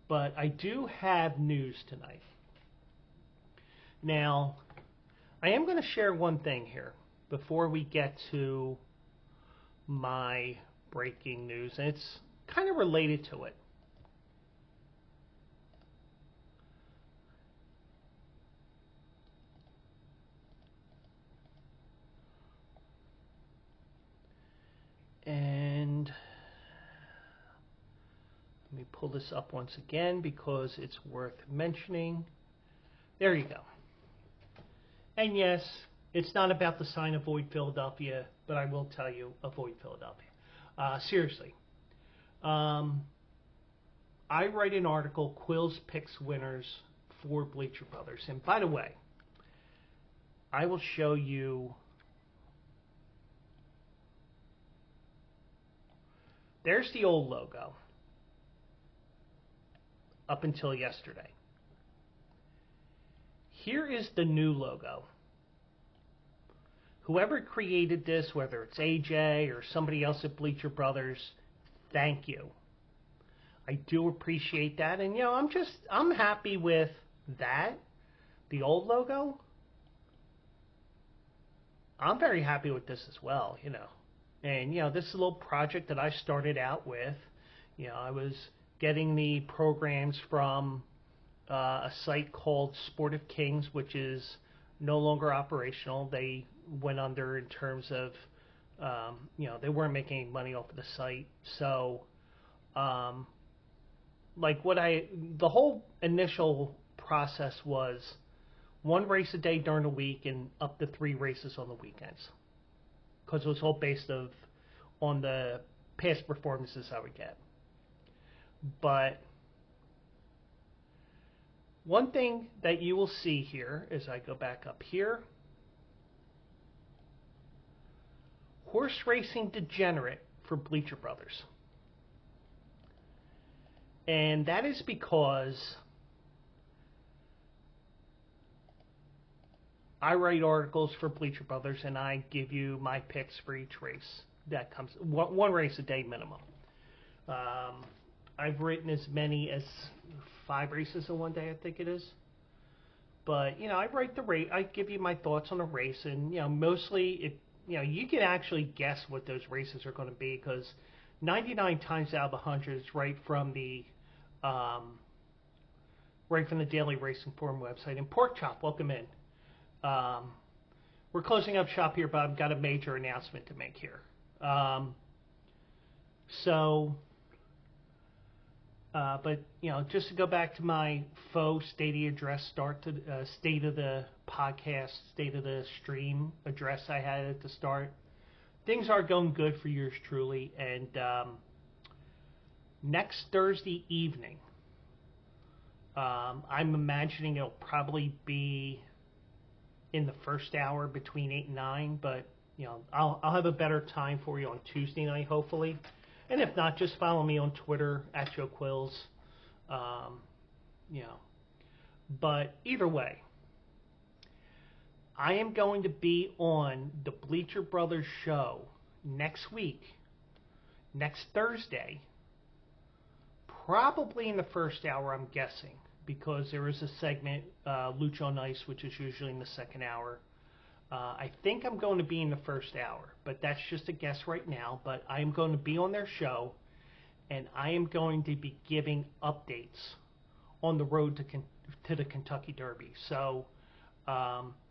But I do have news tonight. Now, I am going to share one thing here before we get to my breaking news, and it's kind of related to it. And let me pull this up once again because it's worth mentioning. There you go. And yes, it's not about the sign avoid Philadelphia, but I will tell you, avoid Philadelphia. Seriously. I write an article, Quills Picks Winners for Bleacher Brothers. And by the way, I will show you. There's the old logo up until yesterday. Here is the new logo. Whoever created this, whether it's AJ or somebody else at Bleacher Brothers, thank you. I do appreciate that. And, I'm happy with that. The old logo. I'm very happy with this as well, And, this is a little project that I started out with. I was getting the programs from a site called Sport of Kings, which is no longer operational. They went under in terms of, they weren't making any money off of the site. So, the whole initial process was 1 race a day during the week and up to 3 races on the weekends. Because it was all based on the past performances I would get. But one thing that you will see here as I go back up here, horse racing degenerate for Bleacher Brothers. And that is because I write articles for Bleacher Brothers and I give you my picks for each race that comes, 1 race a day minimum. I've written as many as 5 races in one day, I think it is. But, I write the race, I give you my thoughts on the race, and, mostly, you can actually guess what those races are going to be, because 99 times out of 100 is right from the Daily Racing Forum website. And Pork Chop, welcome in. We're closing up shop here, but I've got a major announcement to make here. So, but just to go back to my faux state of the address start to state of the podcast, state of the stream address I had at the start. Things are going good for yours truly, and next Thursday evening, I'm imagining it'll probably be in the first hour between 8 and 9, but I'll have a better time for you on Tuesday night, hopefully. And if not, just follow me on Twitter at Joe Quills. But either way, I am going to be on the Bleacher Brothers show next week, next Thursday, probably in the first hour, I'm guessing, because there is a segment, Lucha on Ice, which is usually in the second hour. I think I'm going to be in the first hour, but that's just a guess right now. But I am going to be on their show, and I am going to be giving updates on the road to the Kentucky Derby. So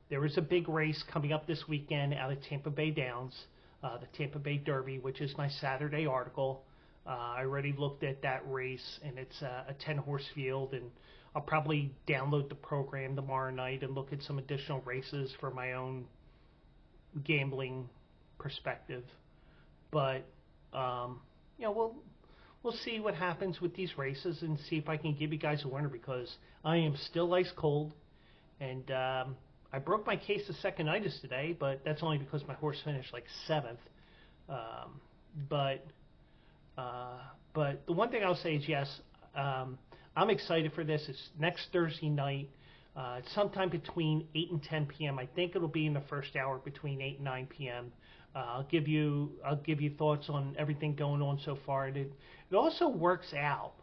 there is a big race coming up this weekend out of Tampa Bay Downs, the Tampa Bay Derby, which is my Saturday article. I already looked at that race, and it's a 10-horse field, and I'll probably download the program tomorrow night and look at some additional races for my own gambling perspective. But we'll see what happens with these races and see if I can give you guys a winner, because I am still ice cold, and I broke my case of second-itis today, but that's only because my horse finished like 7th. But the one thing I'll say is yes. I'm excited for this. It's next Thursday night. It's sometime between 8 and 10 p.m. I think it'll be in the first hour between 8 and 9 p.m. I'll give you thoughts on everything going on so far. And it also works out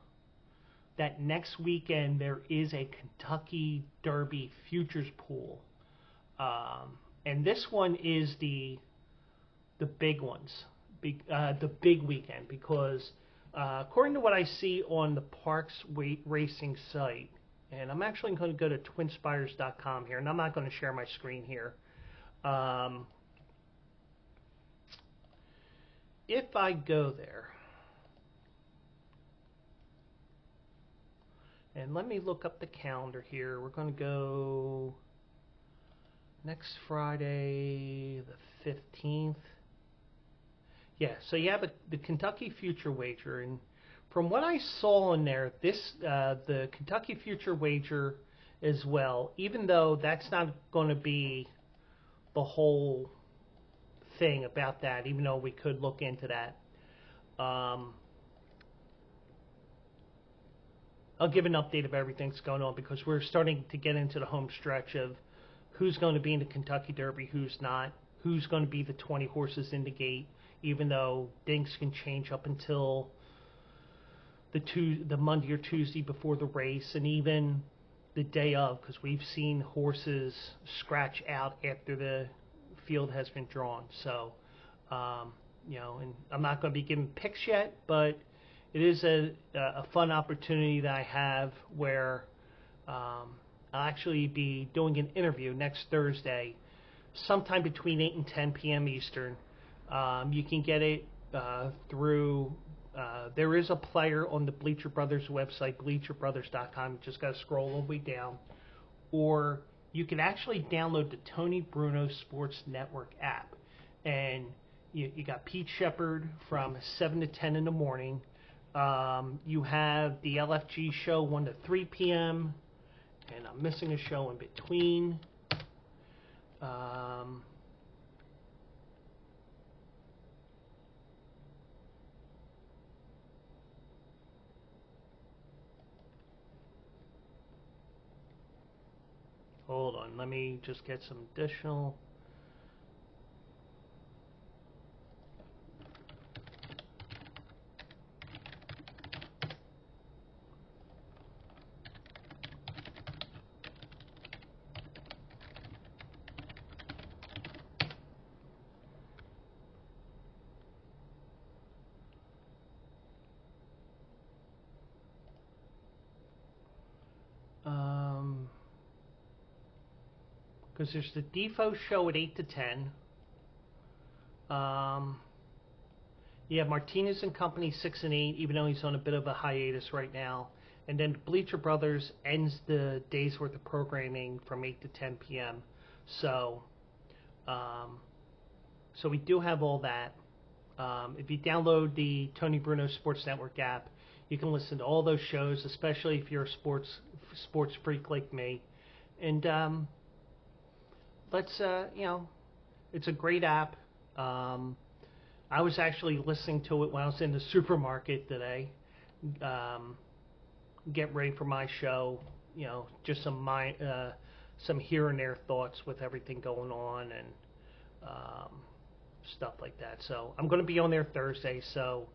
that next weekend there is a Kentucky Derby futures pool, and this one is the big ones, the big weekend, because according to what I see on the Parks Racing site, and I'm actually going to go to twinspires.com here, and I'm not going to share my screen here. If I go there, and let me look up the calendar here. We're going to go next Friday, the 15th. Yeah, so you have the Kentucky Future Wager, and from what I saw in there, the Kentucky Future Wager as well, even though that's not going to be the whole thing about that, even though we could look into that. I'll give an update of everything that's going on, because we're starting to get into the home stretch of who's going to be in the Kentucky Derby, who's not, who's going to be the 20 horses in the gate, even though things can change up until the Monday or Tuesday before the race, and even the day of, because we've seen horses scratch out after the field has been drawn. So, and I'm not going to be giving picks yet, but it is a fun opportunity that I have where I'll actually be doing an interview next Thursday, sometime between 8 and 10 p.m. Eastern. You can get it through, there is a player on the Bleacher Brothers website, bleacherbrothers.com. You just got to scroll all the way down. Or you can actually download the Tony Bruno Sports Network app. And you got Pete Shepard from 7 to 10 in the morning. You have the LFG show 1 to 3 p.m. And I'm missing a show in between. Hold on, let me just get some additional. Because there's the Defo show at 8 to 10. Yeah, Martinez and Company 6-8, even though he's on a bit of a hiatus right now. And then Bleacher Brothers ends the day's worth of programming from 8 to 10 p.m. So, um, so we do have all that. If you download the Tony Bruno Sports Network app, you can listen to all those shows, especially if you're a sports freak like me. And let's it's a great app. I was actually listening to it when I was in the supermarket today. Get ready for my show. Just some here and there thoughts with everything going on and stuff like that. So I'm going to be on there Thursday. So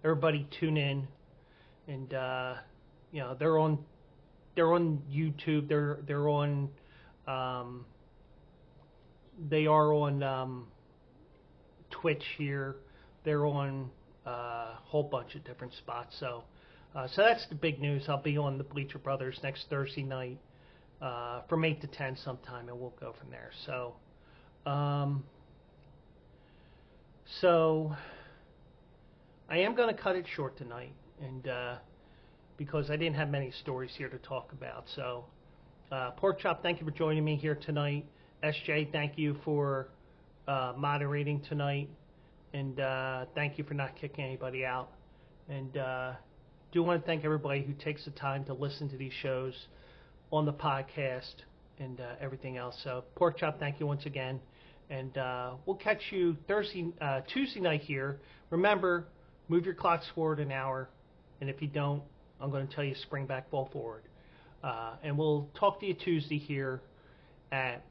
everybody tune in, and they're on YouTube. They are on Twitch here. They're on a whole bunch of different spots. So that's the big news. I'll be on the Bleacher Brothers next Thursday night from 8 to 10 sometime, and we'll go from there. So I am going to cut it short tonight, and because I didn't have many stories here to talk about. So Pork Chop, thank you for joining me here tonight. SJ, thank you for moderating tonight, and thank you for not kicking anybody out. And do want to thank everybody who takes the time to listen to these shows on the podcast and everything else. So Pork Chop, thank you once again, and we'll catch you Tuesday night here. Remember, move your clocks forward an hour, and if you don't, I'm going to tell you spring back, ball forward. And we'll talk to you Tuesday here at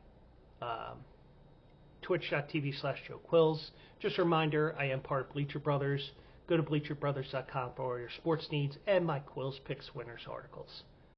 twitch.tv/Joe Quills. Just a reminder, I am part of Bleacher Brothers. Go to bleacherbrothers.com for all your sports needs and my Quills Picks Winners articles.